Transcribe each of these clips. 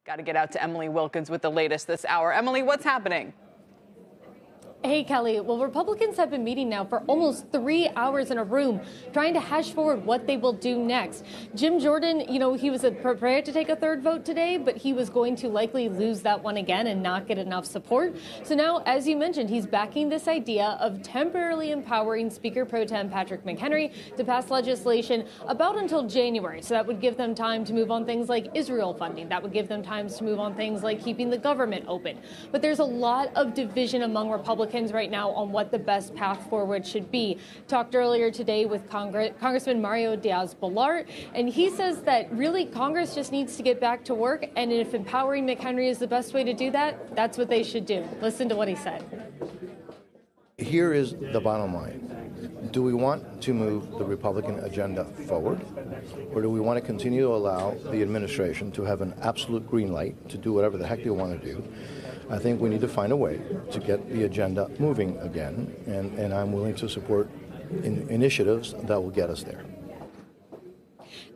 Got to get out to Emily Wilkins with the latest this hour. Emily, what's happening? Hey, Kelly. Well, Republicans have been meeting now for almost 3 hours in a room, trying to hash forward what they will do next. Jim Jordan, he was prepared to take a third vote today, but he was going to likely lose that one again and not get enough support. So now, as you mentioned, he's backing this idea of temporarily empowering Speaker Pro Tem Patrick McHenry to pass legislation about until January. So that would give them time to move on things like Israel funding. That would give them time to move on things like keeping the government open. But there's a lot of division among Republicans right now on what the best path forward should be. Talked earlier today with Congressman Mario Diaz-Balart, and he says that really Congress just needs to get back to work, and if empowering McHenry is the best way to do that, that's what they should do. Listen to what he said. Here is the bottom line. Do we want to move the Republican agenda forward, or do we want to continue to allow the administration to have an absolute green light to do whatever the heck they want to do? I think we need to find a way to get the agenda moving again, and I'm willing to support initiatives that will get us there.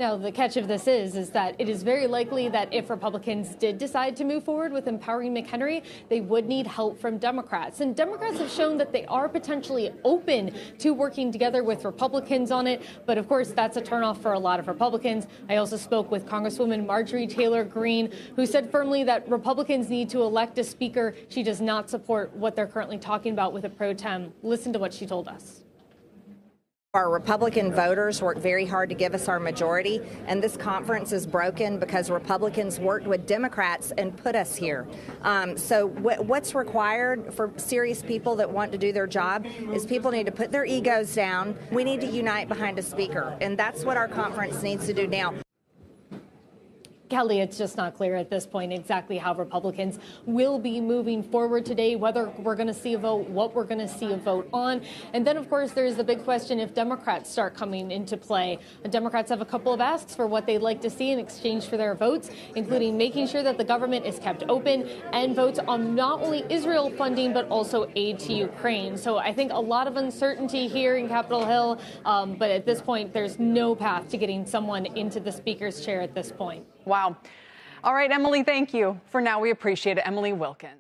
Now, the catch of this is that it is very likely that if Republicans did decide to move forward with empowering McHenry, they would need help from Democrats. And Democrats have shown that they are potentially open to working together with Republicans on it. But of course, that's a turnoff for a lot of Republicans. I also spoke with Congresswoman Marjorie Taylor Greene, who said firmly that Republicans need to elect a speaker. She does not support what they're currently talking about with a pro tem. Listen to what she told us. Our Republican voters worked very hard to give us our majority, and this conference is broken because Republicans worked with Democrats and put us here. So what's required for serious people that want to do their job is people need to put their egos down. We need to unite behind a speaker, and that's what our conference needs to do now. Kelly, it's just not clear at this point exactly how Republicans will be moving forward today, whether we're going to see a vote, what we're going to see a vote on. And then, of course, there's the big question if Democrats start coming into play. The Democrats have a couple of asks for what they'd like to see in exchange for their votes, including making sure that the government is kept open and votes on not only Israel funding, but also aid to Ukraine. So I think a lot of uncertainty here in Capitol Hill. But at this point, there's no path to getting someone into the speaker's chair at this point. Wow. All right, Emily, thank you. For now, we appreciate it. Emily Wilkins.